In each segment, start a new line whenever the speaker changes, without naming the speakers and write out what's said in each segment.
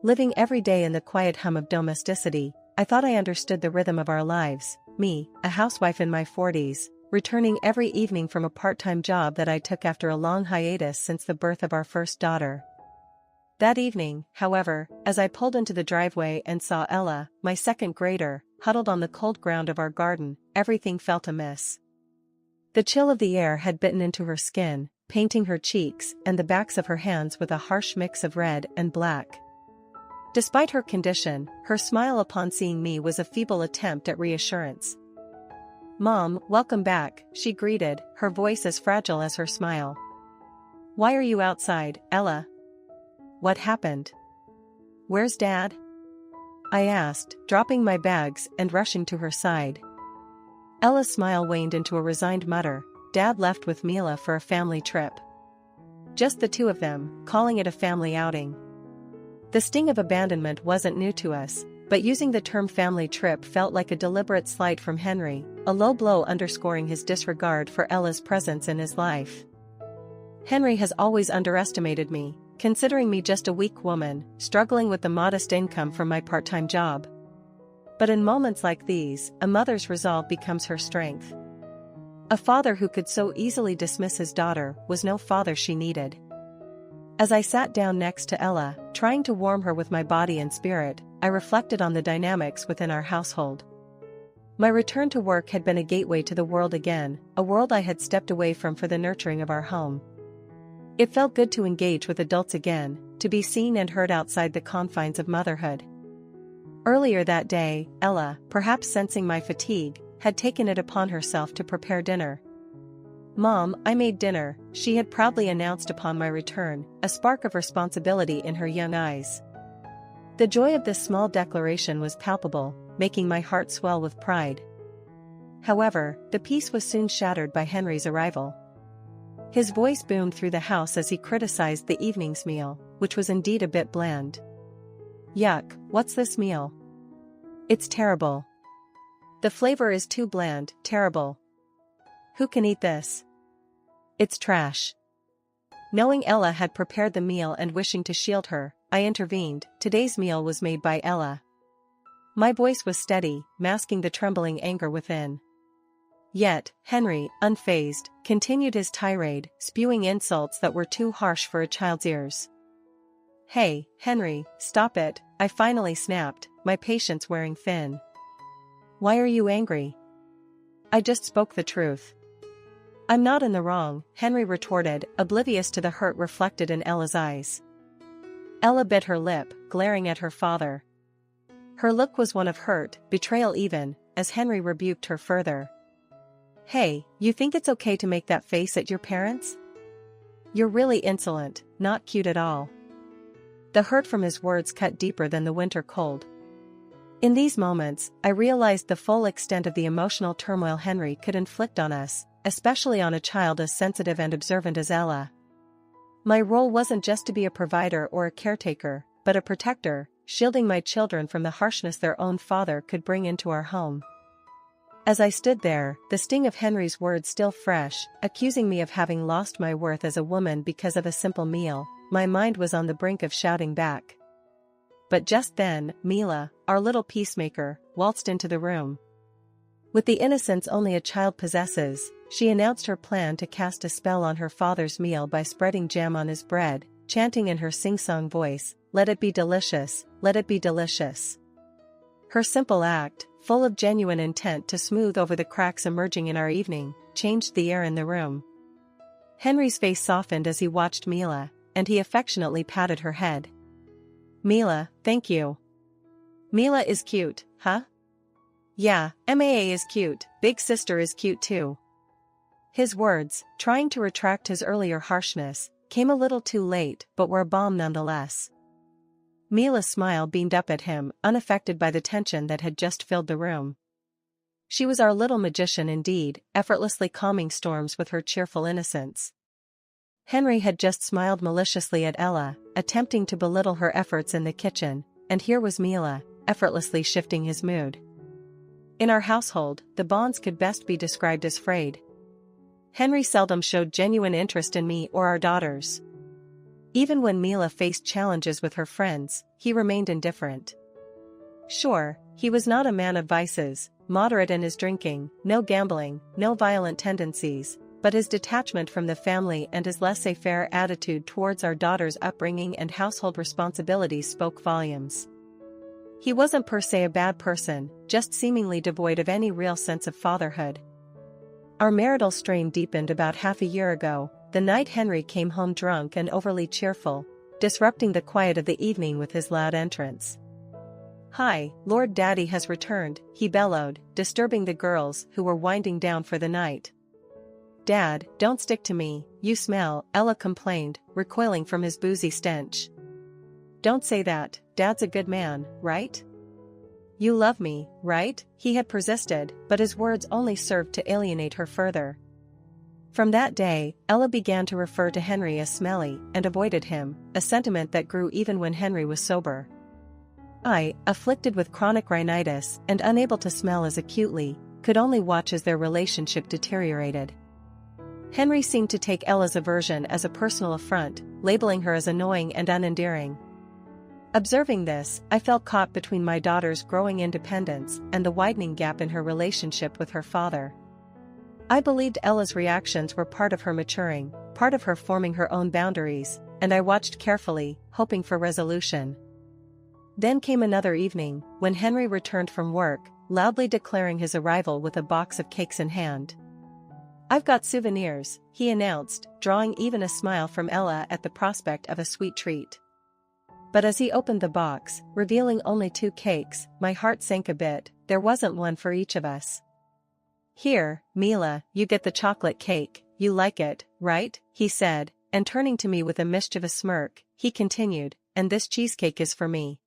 Living every day in the quiet hum of domesticity, I thought I understood the rhythm of our lives, me, a housewife in my 40s, returning every evening from a part-time job that I took after a long hiatus since the birth of our first daughter. That evening, however, as I pulled into the driveway and saw Ella, my second grader, huddled on the cold ground of our garden, everything felt amiss. The chill of the air had bitten into her skin, painting her cheeks and the backs of her hands with a harsh mix of red and black. Despite her condition, her smile upon seeing me was a feeble attempt at reassurance. "Mom, welcome back," she greeted, her voice as fragile as her smile. "Why are you outside, Ella? What happened? Where's Dad?" I asked, dropping my bags and rushing to her side. Ella's smile waned into a resigned mutter. "Dad left with Mila for a family trip. Just the two of them, calling it a family outing." The sting of abandonment wasn't new to us, but using the term family trip felt like a deliberate slight from Henry, a low blow underscoring his disregard for Ella's presence in his life. Henry has always underestimated me, considering me just a weak woman, struggling with the modest income from my part-time job. But in moments like these, a mother's resolve becomes her strength. A father who could so easily dismiss his daughter was no father she needed. As I sat down next to Ella, trying to warm her with my body and spirit, I reflected on the dynamics within our household. My return to work had been a gateway to the world again, a world I had stepped away from for the nurturing of our home. It felt good to engage with adults again, to be seen and heard outside the confines of motherhood. Earlier that day, Ella, perhaps sensing my fatigue, had taken it upon herself to prepare dinner. "Mom, I made dinner," she had proudly announced upon my return, a spark of responsibility in her young eyes. The joy of this small declaration was palpable, making my heart swell with pride. However, the peace was soon shattered by Henry's arrival. His voice boomed through the house as he criticized the evening's meal, which was indeed a bit bland. "Yuck, what's this meal? It's terrible. The flavor is too bland, terrible. Who can eat this? It's trash." Knowing Ella had prepared the meal and wishing to shield her, I intervened. "Today's meal was made by Ella." My voice was steady, masking the trembling anger within. Yet, Henry, unfazed, continued his tirade, spewing insults that were too harsh for a child's ears. "Hey, Henry, stop it," I finally snapped, my patience wearing thin. "Why are you angry? I just spoke the truth." "I'm not in the wrong," Henry retorted, oblivious to the hurt reflected in Ella's eyes. Ella bit her lip, glaring at her father. Her look was one of hurt, betrayal even, as Henry rebuked her further. "Hey, you think it's okay to make that face at your parents? You're really insolent, not cute at all." The hurt from his words cut deeper than the winter cold. In these moments, I realized the full extent of the emotional turmoil Henry could inflict on us, especially on a child as sensitive and observant as Ella. My role wasn't just to be a provider or a caretaker, but a protector, shielding my children from the harshness their own father could bring into our home. As I stood there, the sting of Henry's words still fresh, accusing me of having lost my worth as a woman because of a simple meal, my mind was on the brink of shouting back. But just then, Mila, our little peacemaker, waltzed into the room. With the innocence only a child possesses, she announced her plan to cast a spell on her father's meal by spreading jam on his bread, chanting in her sing-song voice, "Let it be delicious, let it be delicious." Her simple act, full of genuine intent to smooth over the cracks emerging in our evening, changed the air in the room. Henry's face softened as he watched Mila, and he affectionately patted her head. "Mila, thank you. Mila is cute, huh? Yeah, Maa is cute, big sister is cute too." His words, trying to retract his earlier harshness, came a little too late but were a balm nonetheless. Mila's smile beamed up at him, unaffected by the tension that had just filled the room. She was our little magician indeed, effortlessly calming storms with her cheerful innocence. Henry had just smiled maliciously at Ella, attempting to belittle her efforts in the kitchen, and here was Mila, effortlessly shifting his mood. In our household, the bonds could best be described as frayed. Henry seldom showed genuine interest in me or our daughters. Even when Mila faced challenges with her friends, he remained indifferent. Sure, he was not a man of vices, moderate in his drinking, no gambling, no violent tendencies, but his detachment from the family and his laissez-faire attitude towards our daughter's upbringing and household responsibilities spoke volumes. He wasn't per se a bad person, just seemingly devoid of any real sense of fatherhood. Our marital strain deepened about half a year ago, the night Henry came home drunk and overly cheerful, disrupting the quiet of the evening with his loud entrance. "Hi, Lord Daddy has returned," he bellowed, disturbing the girls who were winding down for the night. "Dad, don't stick to me, you smell," Ella complained, recoiling from his boozy stench. "Don't say that, Dad's a good man, right? You love me, right?" he had persisted, but his words only served to alienate her further. From that day, Ella began to refer to Henry as smelly and avoided him, a sentiment that grew even when Henry was sober. I, afflicted with chronic rhinitis and unable to smell as acutely, could only watch as their relationship deteriorated. Henry seemed to take Ella's aversion as a personal affront, labeling her as annoying and unendearing. Observing this, I felt caught between my daughter's growing independence and the widening gap in her relationship with her father. I believed Ella's reactions were part of her maturing, part of her forming her own boundaries, and I watched carefully, hoping for resolution. Then came another evening, when Henry returned from work, loudly declaring his arrival with a box of cakes in hand. "I've got souvenirs," he announced, drawing even a smile from Ella at the prospect of a sweet treat. But as he opened the box, revealing only 2 cakes, my heart sank a bit. There wasn't one for each of us. "Here, Mila, you get the chocolate cake, you like it, right?" he said, and turning to me with a mischievous smirk, he continued, "And this cheesecake is for me."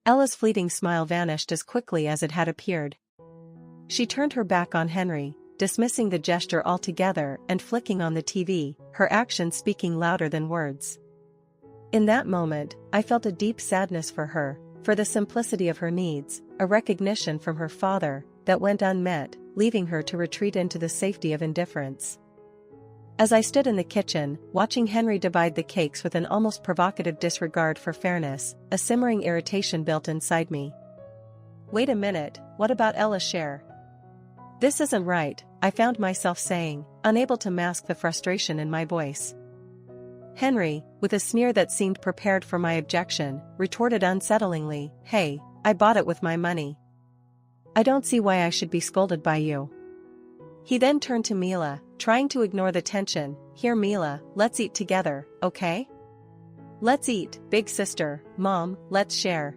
Ella's fleeting smile vanished as quickly as it had appeared. She turned her back on Henry, dismissing the gesture altogether and flicking on the TV, her actions speaking louder than words. In that moment, I felt a deep sadness for her, for the simplicity of her needs, a recognition from her father that went unmet, leaving her to retreat into the safety of indifference. As I stood in the kitchen, watching Henry divide the cakes with an almost provocative disregard for fairness, a simmering irritation built inside me. "Wait a minute, what about Ella's share?" "This isn't right," I found myself saying, unable to mask the frustration in my voice. Henry, with a sneer that seemed prepared for my objection, retorted unsettlingly, "Hey, I bought it with my money. I don't see why I should be scolded by you." He then turned to Mila, trying to ignore the tension. "Here Mila, let's eat together, okay? Let's eat, big sister, Mom, let's share."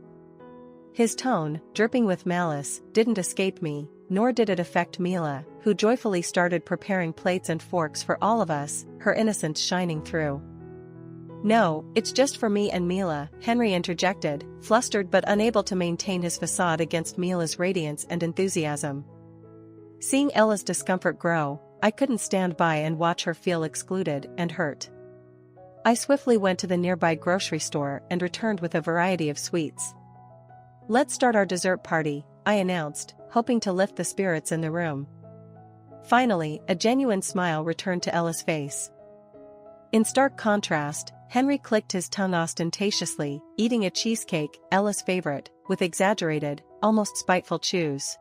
His tone, dripping with malice, didn't escape me, nor did it affect Mila, who joyfully started preparing plates and forks for all of us, her innocence shining through. "No, it's just for me and Mila," Henry interjected, flustered but unable to maintain his facade against Mila's radiance and enthusiasm. Seeing Ella's discomfort grow, I couldn't stand by and watch her feel excluded and hurt. I swiftly went to the nearby grocery store and returned with a variety of sweets. "Let's start our dessert party," I announced, hoping to lift the spirits in the room. Finally, a genuine smile returned to Ella's face. In stark contrast, Henry clicked his tongue ostentatiously, eating a cheesecake, Ella's favorite, with exaggerated, almost spiteful chews.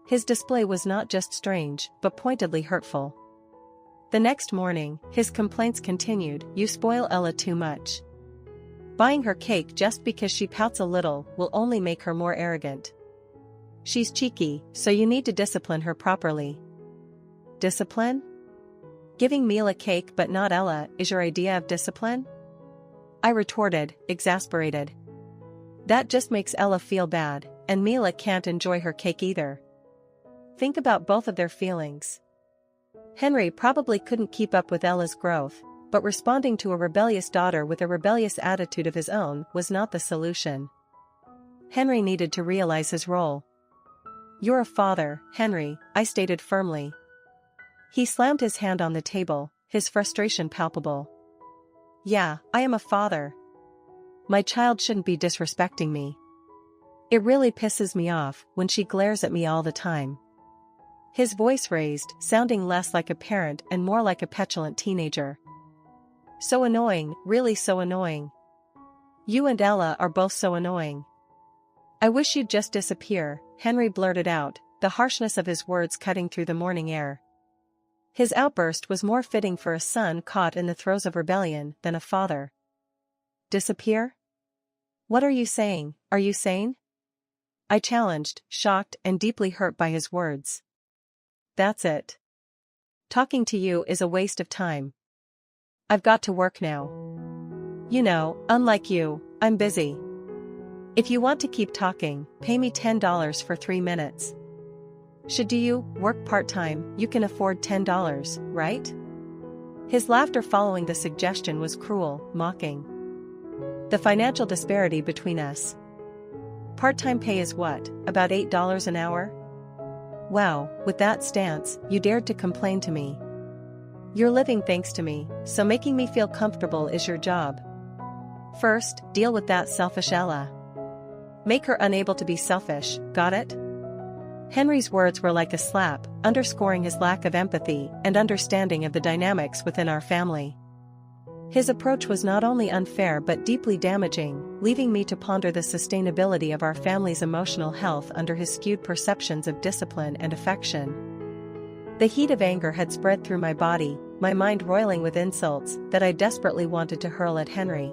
His display was not just strange, but pointedly hurtful. The next morning, his complaints continued, "You spoil Ella too much. Buying her cake just because she pouts a little will only make her more arrogant. She's cheeky, so you need to discipline her properly." "Discipline? Giving Mila cake but not Ella is your idea of discipline?" I retorted, exasperated. "That just makes Ella feel bad, and Mila can't enjoy her cake either. Think about both of their feelings." Henry probably couldn't keep up with Ella's growth, but responding to a rebellious daughter with a rebellious attitude of his own was not the solution. Henry needed to realize his role. "You're a father, Henry," I stated firmly. He slammed his hand on the table, his frustration palpable. "Yeah, I am a father. My child shouldn't be disrespecting me. It really pisses me off when she glares at me all the time." His voice raised, sounding less like a parent and more like a petulant teenager. So annoying, really so annoying. You and Ella are both so annoying. I wish you'd just disappear, Henry blurted out, the harshness of his words cutting through the morning air. His outburst was more fitting for a son caught in the throes of rebellion than a father. Disappear? What are you saying, are you sane? I challenged, shocked and deeply hurt by his words. That's it. Talking to you is a waste of time. I've got to work now. You know, unlike you, I'm busy. If you want to keep talking, pay me $10 for 3 minutes. Should you work part-time, you can afford $10, right? His laughter following the suggestion was cruel, mocking. The financial disparity between us. Part-time pay is what, about $8 an hour? Wow, with that stance, you dared to complain to me. You're living thanks to me, so making me feel comfortable is your job. First, deal with that selfish Ella. Make her unable to be selfish, got it? Henry's words were like a slap, underscoring his lack of empathy and understanding of the dynamics within our family. His approach was not only unfair but deeply damaging, leaving me to ponder the sustainability of our family's emotional health under his skewed perceptions of discipline and affection. The heat of anger had spread through my body, my mind roiling with insults that I desperately wanted to hurl at Henry.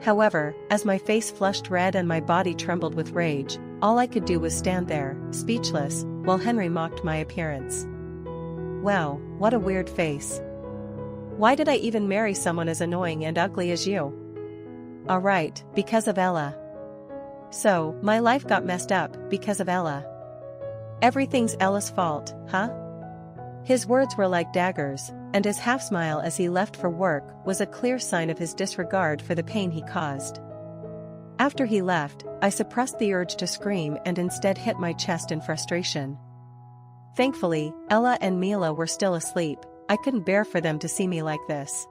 However, as my face flushed red and my body trembled with rage, all I could do was stand there, speechless, while Henry mocked my appearance. Wow, what a weird face. Why did I even marry someone as annoying and ugly as you? Alright, because of Ella. So, my life got messed up because of Ella. Everything's Ella's fault, huh? His words were like daggers, and his half-smile as he left for work was a clear sign of his disregard for the pain he caused. After he left, I suppressed the urge to scream and instead hit my chest in frustration. Thankfully, Ella and Mila were still asleep. I couldn't bear for them to see me like this.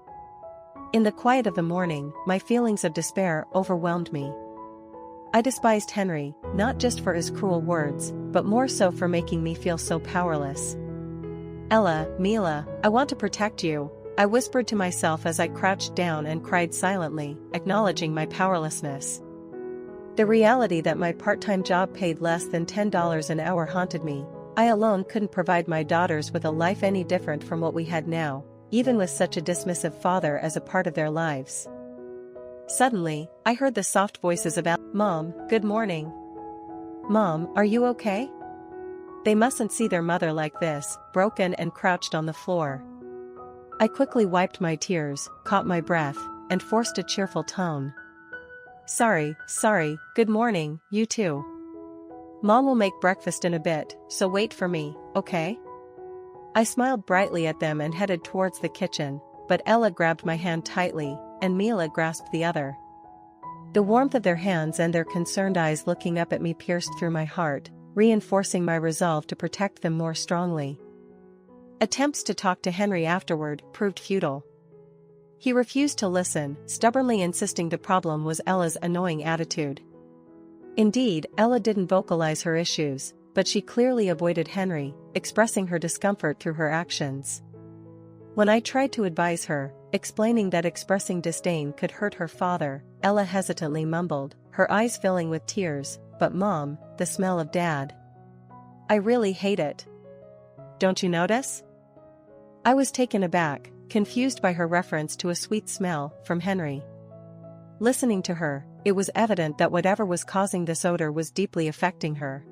In the quiet of the morning, my feelings of despair overwhelmed me. I despised Henry, not just for his cruel words, but more so for making me feel so powerless. Ella, Mila, I want to protect you, I whispered to myself as I crouched down and cried silently, acknowledging my powerlessness. The reality that my part-time job paid less than $10 an hour haunted me. I alone couldn't provide my daughters with a life any different from what we had now, even with such a dismissive father as a part of their lives. Suddenly, I heard the soft voices of Mom, good morning. Mom, are you okay? They mustn't see their mother like this, broken and crouched on the floor. I quickly wiped my tears, caught my breath, and forced a cheerful tone. Sorry, good morning, you too. Mom will make breakfast in a bit, so wait for me, okay? I smiled brightly at them and headed towards the kitchen, but Ella grabbed my hand tightly, and Mila grasped the other. The warmth of their hands and their concerned eyes looking up at me pierced through my heart, reinforcing my resolve to protect them more strongly. Attempts to talk to Henry afterward proved futile. He refused to listen, stubbornly insisting the problem was Ella's annoying attitude. Indeed, Ella didn't vocalize her issues, but she clearly avoided Henry, expressing her discomfort through her actions. When I tried to advise her, explaining that expressing disdain could hurt her father, Ella hesitantly mumbled, her eyes filling with tears, "But Mom, the smell of Dad. I really hate it. Don't you notice?" I was taken aback, confused by her reference to a sweet smell from Henry. Listening to her, it was evident that whatever was causing this odor was deeply affecting her.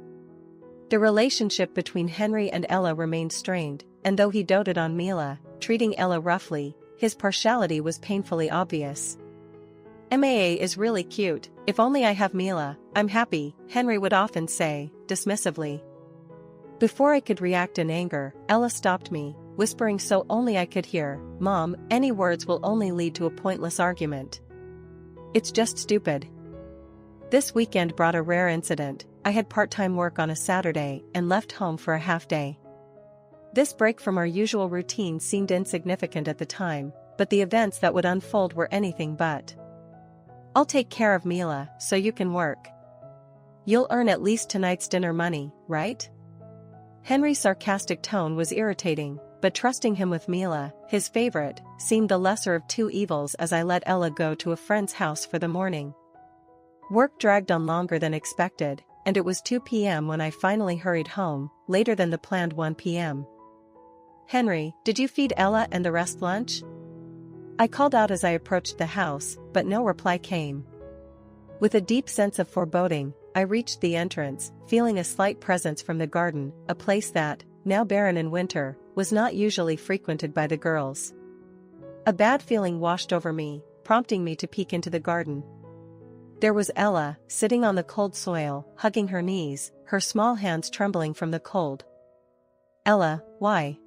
The relationship between Henry and Ella remained strained, and though he doted on Mila, treating Ella roughly, his partiality was painfully obvious. "Maa is really cute, if only I have Mila, I'm happy," Henry would often say, dismissively. Before I could react in anger, Ella stopped me, whispering so only I could hear, "Mom, any words will only lead to a pointless argument. It's just stupid." This weekend brought a rare incident. I had part-time work on a Saturday and left home for a half-day. This break from our usual routine seemed insignificant at the time, but the events that would unfold were anything but. "I'll take care of Mila, so you can work. You'll earn at least tonight's dinner money, right?" Henry's sarcastic tone was irritating, but trusting him with Mila, his favorite, seemed the lesser of two evils as I let Ella go to a friend's house for the morning. Work dragged on longer than expected, and it was 2 p.m. when I finally hurried home, later than the planned 1 p.m. "Henry, did you feed Ella and the rest lunch?" I called out as I approached the house, but no reply came. With a deep sense of foreboding, I reached the entrance, feeling a slight presence from the garden, a place that, now barren in winter, was not usually frequented by the girls. A bad feeling washed over me, prompting me to peek into the garden. There was Ella, sitting on the cold soil, hugging her knees, her small hands trembling from the cold. "Ella, why?"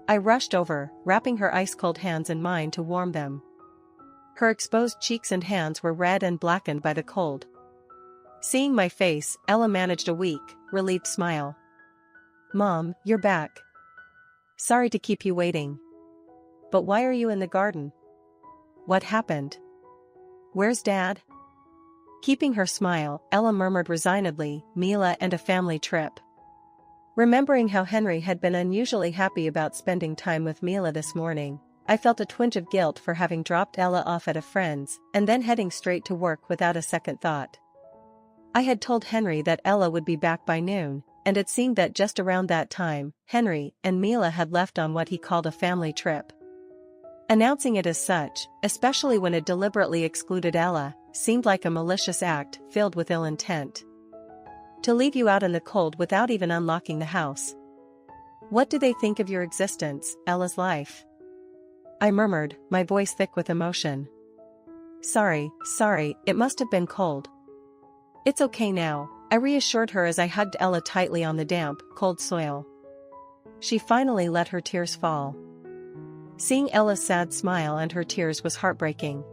I rushed over, wrapping her ice-cold hands in mine to warm them. Her exposed cheeks and hands were red and blackened by the cold. Seeing my face, Ella managed a weak, relieved smile. "Mom, you're back. Sorry to keep you waiting. But why are you in the garden? What happened? Where's Dad?" Keeping her smile, Ella murmured resignedly, "Mila and a family trip." Remembering how Henry had been unusually happy about spending time with Mila this morning, I felt a twinge of guilt for having dropped Ella off at a friend's, and then heading straight to work without a second thought. I had told Henry that Ella would be back by noon, and it seemed that just around that time, Henry and Mila had left on what he called a family trip. Announcing it as such, especially when it deliberately excluded Ella, seemed like a malicious act filled with ill intent. To leave you out in the cold without even unlocking the house. "What do they think of your existence, Ella's life?" I murmured, my voice thick with emotion. Sorry, it must have been cold." "It's okay now," I reassured her as I hugged Ella tightly on the damp, cold soil. She finally let her tears fall. Seeing Ella's sad smile and her tears was heartbreaking.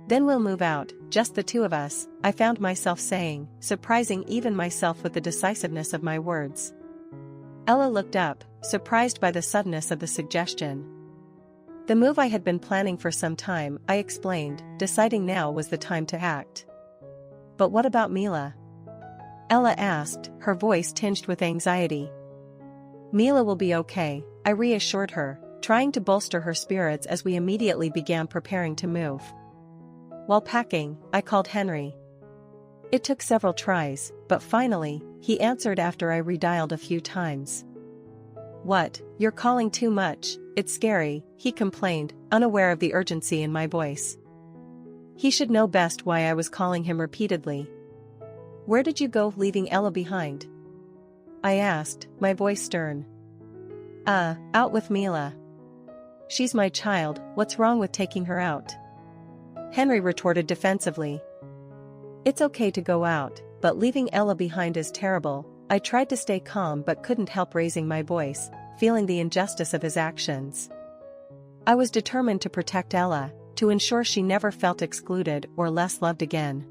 "Then we'll move out, just the two of us," I found myself saying, surprising even myself with the decisiveness of my words. Ella looked up, surprised by the suddenness of the suggestion. "The move I had been planning for some time," I explained, deciding now was the time to act. "But what about Mila?" Ella asked, her voice tinged with anxiety. "Mila will be okay," I reassured her, trying to bolster her spirits as we immediately began preparing to move. While packing, I called Henry. It took several tries, but finally, he answered after I redialed a few times. "What, you're calling too much, it's scary," he complained, unaware of the urgency in my voice. He should know best why I was calling him repeatedly. "Where did you go, leaving Ella behind?" I asked, my voice stern. Out with Mila." "She's my child, what's wrong with taking her out?" Henry retorted defensively. "It's okay to go out, but leaving Ella behind is terrible." I tried to stay calm but couldn't help raising my voice, feeling the injustice of his actions. I was determined to protect Ella, to ensure she never felt excluded or less loved again.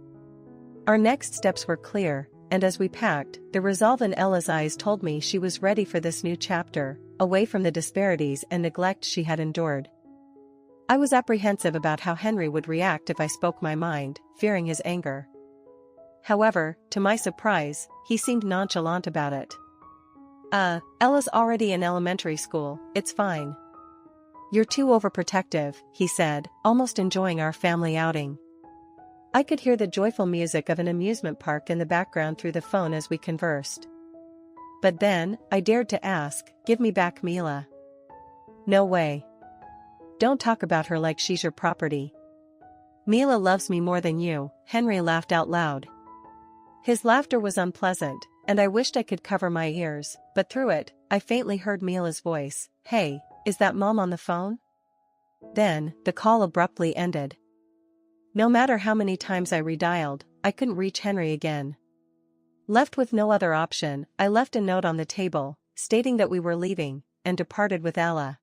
Our next steps were clear, and as we packed, the resolve in Ella's eyes told me she was ready for this new chapter, away from the disparities and neglect she had endured. I was apprehensive about how Henry would react if I spoke my mind, fearing his anger. However, to my surprise, he seemed nonchalant about it. Ella's already in elementary school, it's fine." "You're too overprotective," he said, almost enjoying our family outing. I could hear the joyful music of an amusement park in the background through the phone as we conversed. But then, I dared to ask, "Give me back Mila." "No way. Don't talk about her like she's your property." "Mila loves me more than you," Henry laughed out loud. His laughter was unpleasant, and I wished I could cover my ears, but through it, I faintly heard Mila's voice. "Hey, is that Mom on the phone?" Then, the call abruptly ended. No matter how many times I redialed, I couldn't reach Henry again. Left with no other option, I left a note on the table, stating that we were leaving, and departed with Ella.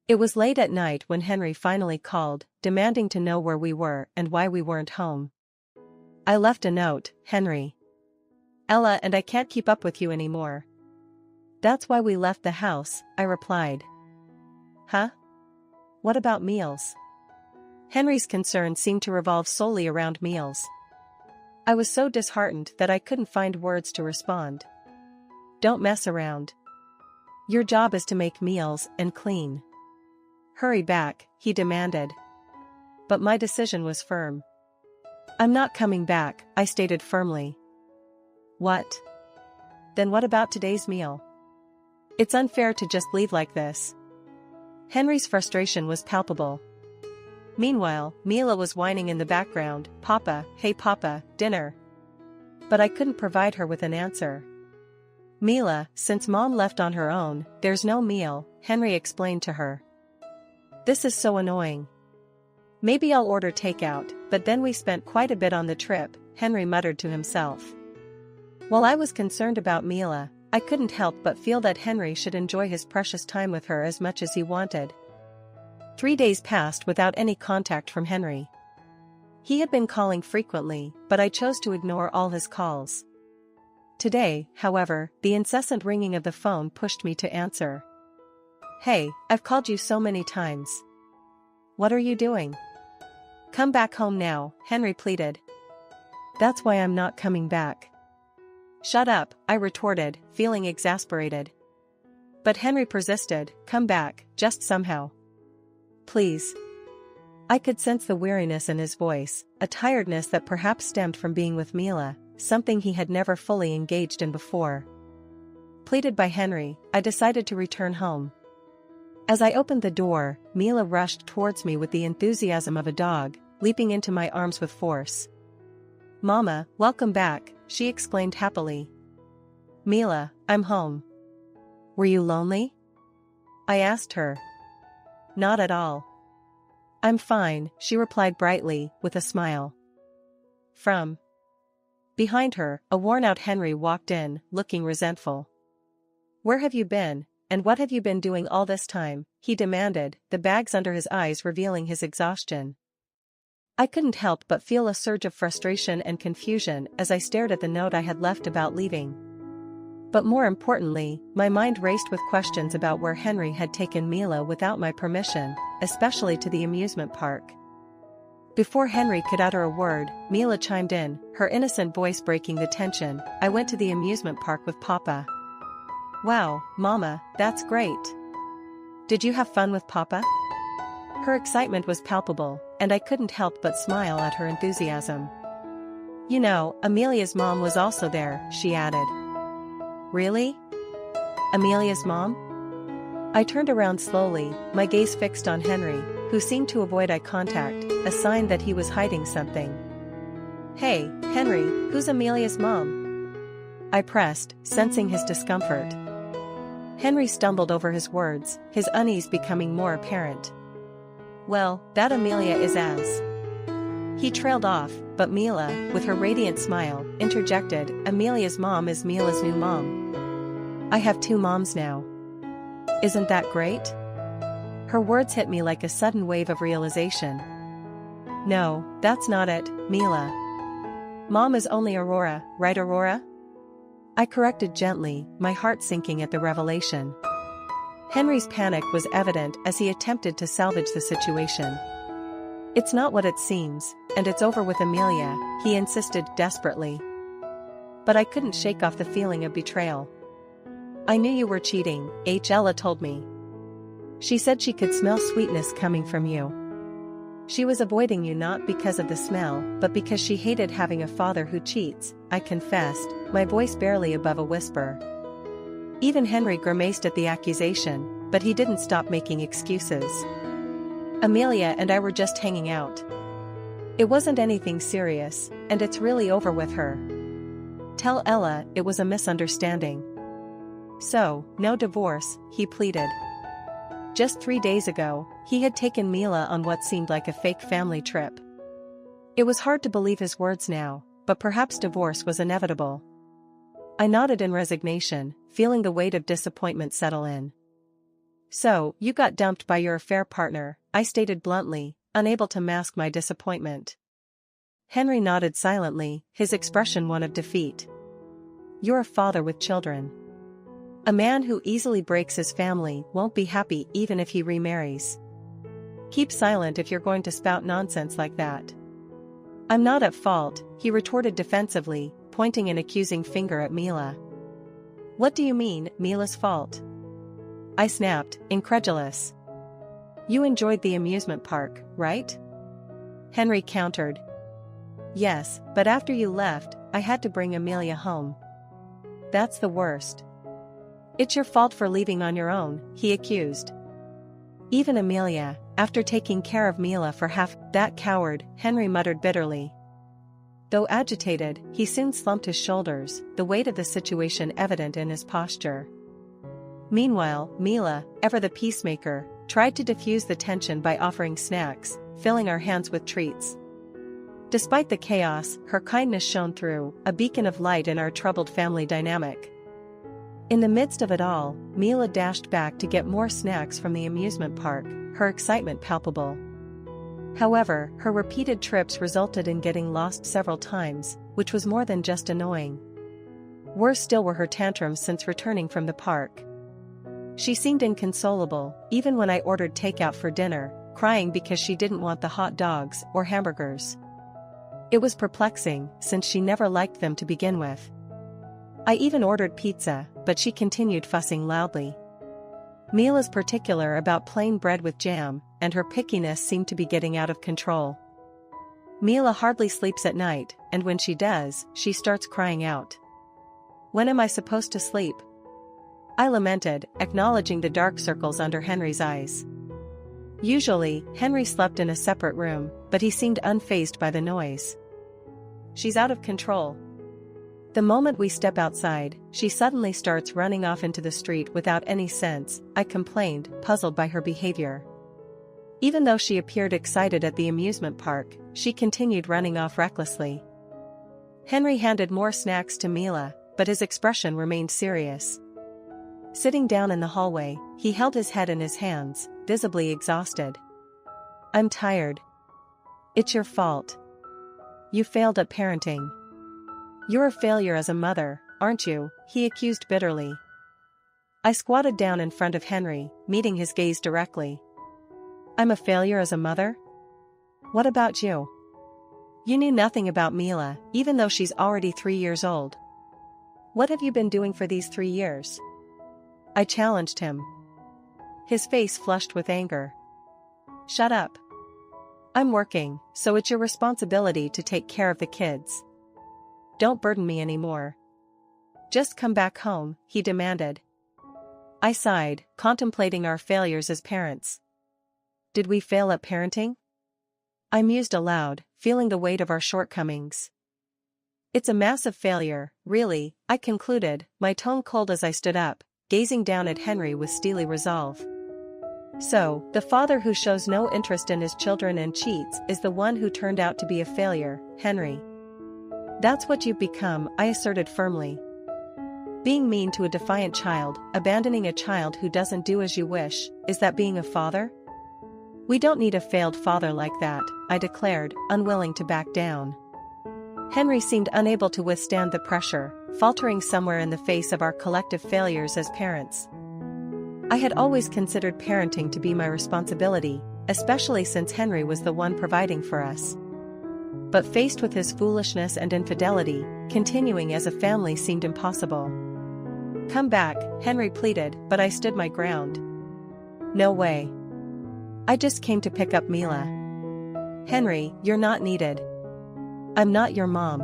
It was late at night when Henry finally called, demanding to know where we were and why we weren't home. I left a note, "Henry. Ella and I can't keep up with you anymore." "That's why we left the house," I replied. "Huh? What about meals?" Henry's concern seemed to revolve solely around meals. I was so disheartened that I couldn't find words to respond. "Don't mess around. Your job is to make meals and clean. Hurry back, he demanded. But my decision was firm. I'm not coming back, I stated firmly. What? Then what about today's meal? It's unfair to just leave like this. Henry's frustration was palpable. Meanwhile, Mila was whining in the background, Papa, hey Papa, dinner. But I couldn't provide her with an answer. Mila, since Mom left on her own, there's no meal, Henry explained to her. This is so annoying. Maybe I'll order takeout, but then we spent quite a bit on the trip, Henry muttered to himself. While I was concerned about Mila, I couldn't help but feel that Henry should enjoy his precious time with her as much as he wanted. 3 days passed without any contact from Henry. He had been calling frequently, but I chose to ignore all his calls. Today, however, the incessant ringing of the phone pushed me to answer. Hey, I've called you so many times. What are you doing? Come back home now, Henry pleaded. That's why I'm not coming back. Shut up, I retorted, feeling exasperated. But Henry persisted, come back, just somehow. Please. I could sense the weariness in his voice, a tiredness that perhaps stemmed from being with Mila, something he had never fully engaged in before. Pleaded by Henry, I decided to return home. As I opened the door, Mila rushed towards me with the enthusiasm of a dog, leaping into my arms with force. Mama, welcome back, she exclaimed happily. Mila, I'm home. Were you lonely? I asked her. Not at all. I'm fine, she replied brightly, with a smile. From behind her, a worn-out Henry walked in, looking resentful. Where have you been, and what have you been doing all this time? He demanded, the bags under his eyes revealing his exhaustion. I couldn't help but feel a surge of frustration and confusion as I stared at the note I had left about leaving. But more importantly, my mind raced with questions about where Henry had taken Mila without my permission, especially to the amusement park. Before Henry could utter a word, Mila chimed in, her innocent voice breaking the tension. I went to the amusement park with Papa. Wow, Mama, that's great. Did you have fun with Papa? Her excitement was palpable, and I couldn't help but smile at her enthusiasm. You know, Amelia's mom was also there, she added. Really? Amelia's mom? I turned around slowly, my gaze fixed on Henry, who seemed to avoid eye contact, a sign that he was hiding something. Hey, Henry, who's Amelia's mom? I pressed, sensing his discomfort. Henry stumbled over his words, his unease becoming more apparent. Well, that Amelia is as. He trailed off, but Mila, with her radiant smile, interjected, Amelia's mom is Mila's new mom. I have 2 moms now. Isn't that great? Her words hit me like a sudden wave of realization. No, that's not it, Mila. Mom is only Aurora, right Aurora? I corrected gently, my heart sinking at the revelation. Henry's panic was evident as he attempted to salvage the situation. It's not what it seems, and it's over with Amelia, he insisted desperately. But I couldn't shake off the feeling of betrayal. I knew you were cheating, Ella told me. She said she could smell sweetness coming from you. She was avoiding you not because of the smell, but because she hated having a father who cheats, I confessed, my voice barely above a whisper. Even Henry grimaced at the accusation, but he didn't stop making excuses. Amelia and I were just hanging out. It wasn't anything serious, and it's really over with her. Tell Ella it was a misunderstanding. So, no divorce, he pleaded. Just 3 days ago, he had taken Mila on what seemed like a fake family trip. It was hard to believe his words now, but perhaps divorce was inevitable. I nodded in resignation, feeling the weight of disappointment settle in. So, you got dumped by your affair partner, I stated bluntly, unable to mask my disappointment. Henry nodded silently, his expression one of defeat. You're a father with children. A man who easily breaks his family won't be happy even if he remarries. Keep silent if you're going to spout nonsense like that. I'm not at fault, he retorted defensively, pointing an accusing finger at Mila. What do you mean, Mila's fault? I snapped, incredulous. You enjoyed the amusement park, right? Henry countered. Yes, but after you left, I had to bring Amelia home. That's the worst. It's your fault for leaving on your own, he accused. Even Amelia, after taking care of Mila for half, that coward, Henry muttered bitterly. Though agitated, he soon slumped his shoulders, the weight of the situation evident in his posture. Meanwhile, Mila, ever the peacemaker, tried to diffuse the tension by offering snacks, filling our hands with treats. Despite the chaos, her kindness shone through, a beacon of light in our troubled family dynamic. In the midst of it all, Mila dashed back to get more snacks from the amusement park, her excitement palpable. However, her repeated trips resulted in getting lost several times, which was more than just annoying. Worse still were her tantrums since returning from the park. She seemed inconsolable, even when I ordered takeout for dinner, crying because she didn't want the hot dogs or hamburgers. It was perplexing, since she never liked them to begin with. I even ordered pizza, but she continued fussing loudly. Mila's particular about plain bread with jam, and her pickiness seemed to be getting out of control. Mila hardly sleeps at night, and when she does, she starts crying out. When am I supposed to sleep? I lamented, acknowledging the dark circles under Henry's eyes. Usually, Henry slept in a separate room, but he seemed unfazed by the noise. She's out of control. The moment we step outside, she suddenly starts running off into the street without any sense, I complained, puzzled by her behavior. Even though she appeared excited at the amusement park, she continued running off recklessly. Henry handed more snacks to Mila, but his expression remained serious. Sitting down in the hallway, he held his head in his hands, visibly exhausted. I'm tired. It's your fault. You failed at parenting. You're a failure as a mother, aren't you? He accused bitterly. I squatted down in front of Henry, meeting his gaze directly. I'm a failure as a mother? What about you? You knew nothing about Mila, even though she's already 3 years old. What have you been doing for these 3 years? I challenged him. His face flushed with anger. Shut up. I'm working, so it's your responsibility to take care of the kids. Don't burden me anymore. Just come back home, he demanded. I sighed, contemplating our failures as parents. Did we fail at parenting? I mused aloud, feeling the weight of our shortcomings. It's a massive failure, really, I concluded, my tone cold as I stood up, gazing down at Henry with steely resolve. So, the father who shows no interest in his children and cheats is the one who turned out to be a failure, Henry. That's what you've become, I asserted firmly. Being mean to a defiant child, abandoning a child who doesn't do as you wish, is that being a father? We don't need a failed father like that, I declared, unwilling to back down. Henry seemed unable to withstand the pressure, faltering somewhere in the face of our collective failures as parents. I had always considered parenting to be my responsibility, especially since Henry was the one providing for us. But faced with his foolishness and infidelity, continuing as a family seemed impossible. Come back, Henry pleaded, but I stood my ground. No way. I just came to pick up Mila. Henry, you're not needed. I'm not your mom.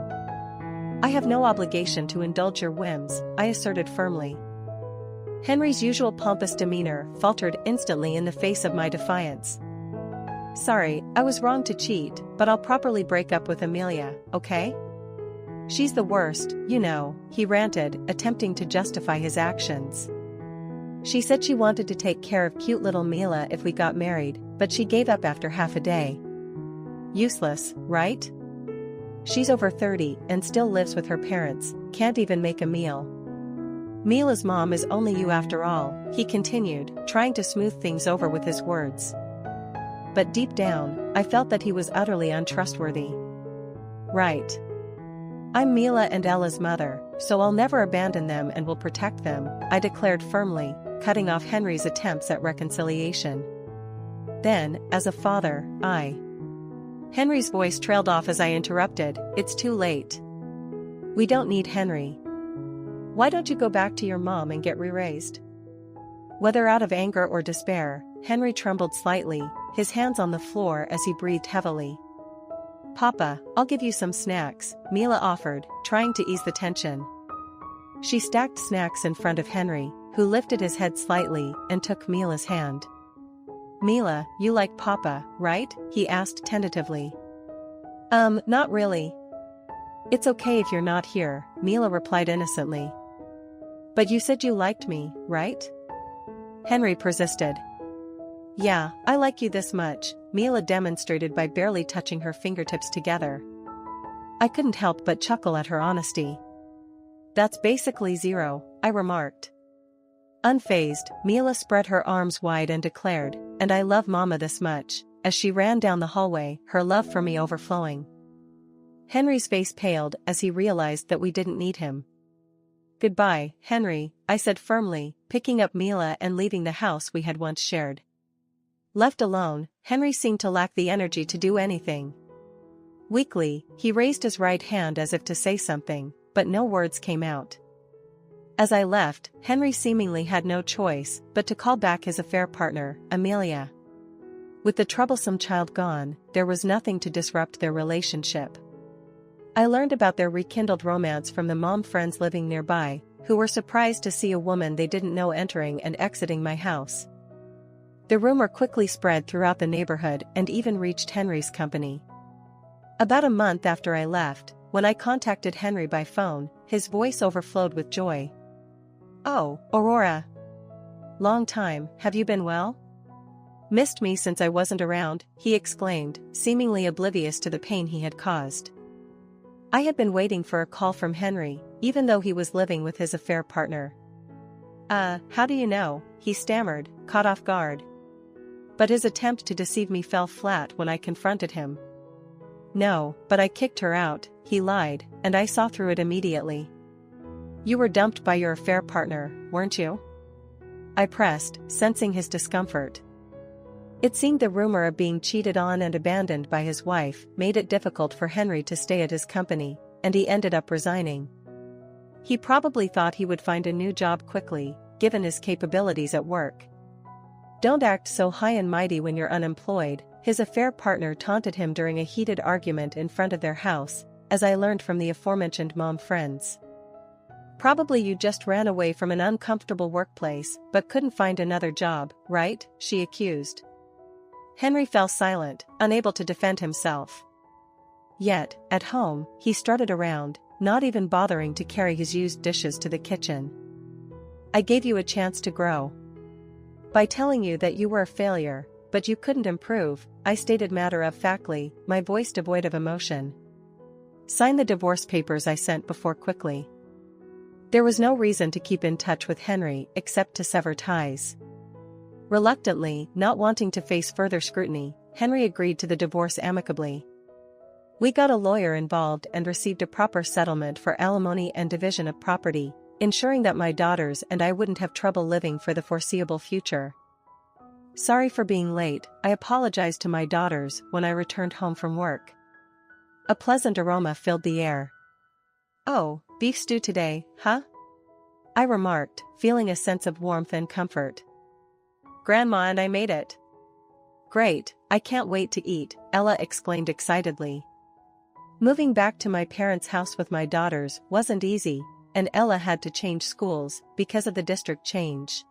I have no obligation to indulge your whims, I asserted firmly. Henry's usual pompous demeanor faltered instantly in the face of my defiance. Sorry, I was wrong to cheat, but I'll properly break up with Amelia, okay? She's the worst, you know, he ranted, attempting to justify his actions. She said she wanted to take care of cute little Mila if we got married, but she gave up after half a day. Useless, right? She's over 30 and still lives with her parents, can't even make a meal. Mila's mom is only you after all, he continued, trying to smooth things over with his words. But deep down, I felt that he was utterly untrustworthy. Right. I'm Mila and Ella's mother, so I'll never abandon them and will protect them, I declared firmly, cutting off Henry's attempts at reconciliation. Then, as a father, Henry's voice trailed off as I interrupted, it's too late. We don't need Henry. Why don't you go back to your mom and get re-raised? Whether out of anger or despair, Henry trembled slightly, his hands on the floor as he breathed heavily. "Papa, I'll give you some snacks," Mila offered, trying to ease the tension. She stacked snacks in front of Henry, who lifted his head slightly and took Mila's hand. "Mila, you like Papa, right?" he asked tentatively. Not really." "It's okay if you're not here," Mila replied innocently. "But you said you liked me, right?" Henry persisted. "Yeah, I like you this much," Mila demonstrated by barely touching her fingertips together. I couldn't help but chuckle at her honesty. "That's basically zero," I remarked. Unfazed, Mila spread her arms wide and declared, "And I love Mama this much," as she ran down the hallway, her love for me overflowing. Henry's face paled as he realized that we didn't need him. "Goodbye, Henry," I said firmly, picking up Mila and leaving the house we had once shared. Left alone, Henry seemed to lack the energy to do anything. Weakly, he raised his right hand as if to say something, but no words came out. As I left, Henry seemingly had no choice but to call back his affair partner, Amelia. With the troublesome child gone, there was nothing to disrupt their relationship. I learned about their rekindled romance from the mom friends living nearby, who were surprised to see a woman they didn't know entering and exiting my house. The rumor quickly spread throughout the neighborhood and even reached Henry's company. About a month after I left, when I contacted Henry by phone, his voice overflowed with joy. "Oh, Aurora. Long time, have you been well? Missed me since I wasn't around," he exclaimed, seemingly oblivious to the pain he had caused. I had been waiting for a call from Henry, even though he was living with his affair partner. How do you know?" he stammered, caught off guard. But his attempt to deceive me fell flat when I confronted him. "No, but I kicked her out," he lied, and I saw through it immediately. "You were dumped by your affair partner, weren't you?" I pressed, sensing his discomfort. It seemed the rumor of being cheated on and abandoned by his wife made it difficult for Henry to stay at his company, and he ended up resigning. He probably thought he would find a new job quickly, given his capabilities at work. "Don't act so high and mighty when you're unemployed," his affair partner taunted him during a heated argument in front of their house, as I learned from the aforementioned mom friends. "Probably you just ran away from an uncomfortable workplace but couldn't find another job, right?" she accused. Henry fell silent, unable to defend himself. Yet, at home, he strutted around, not even bothering to carry his used dishes to the kitchen. "I gave you a chance to grow. By telling you that you were a failure, but you couldn't improve," I stated matter-of-factly, my voice devoid of emotion. "Sign the divorce papers I sent before quickly." There was no reason to keep in touch with Henry except to sever ties. Reluctantly, not wanting to face further scrutiny, Henry agreed to the divorce amicably. We got a lawyer involved and received a proper settlement for alimony and division of property, ensuring that my daughters and I wouldn't have trouble living for the foreseeable future. "Sorry for being late," I apologized to my daughters when I returned home from work. A pleasant aroma filled the air. "Oh, beef stew today, huh?" I remarked, feeling a sense of warmth and comfort. "Grandma and I made it." "Great, I can't wait to eat," Ella exclaimed excitedly. Moving back to my parents' house with my daughters wasn't easy, and Ella had to change schools because of the district change.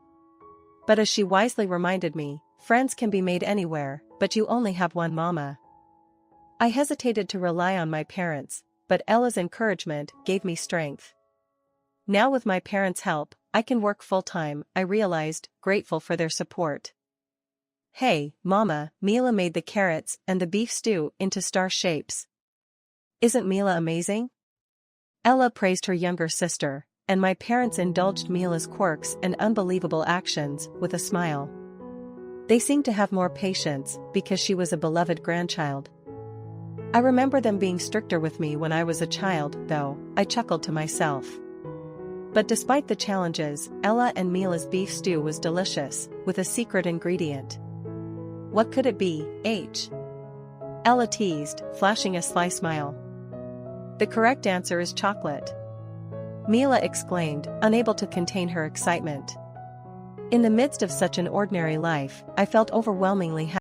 But as she wisely reminded me, friends can be made anywhere, but you only have one mama. I hesitated to rely on my parents, but Ella's encouragement gave me strength. Now with my parents' help, I can work full-time, I realized, grateful for their support. "Hey, Mama," Mila made the carrots and the beef stew into star shapes. "Isn't Mila amazing?" Ella praised her younger sister, and my parents indulged Mila's quirks and unbelievable actions with a smile. They seemed to have more patience because she was a beloved grandchild. I remember them being stricter with me when I was a child, though, I chuckled to myself. But despite the challenges, Ella and Mila's beef stew was delicious, with a secret ingredient. "What could it be, H?" Ella teased, flashing a sly smile. "The correct answer is chocolate," Mila exclaimed, unable to contain her excitement. In the midst of such an ordinary life, I felt overwhelmingly happy.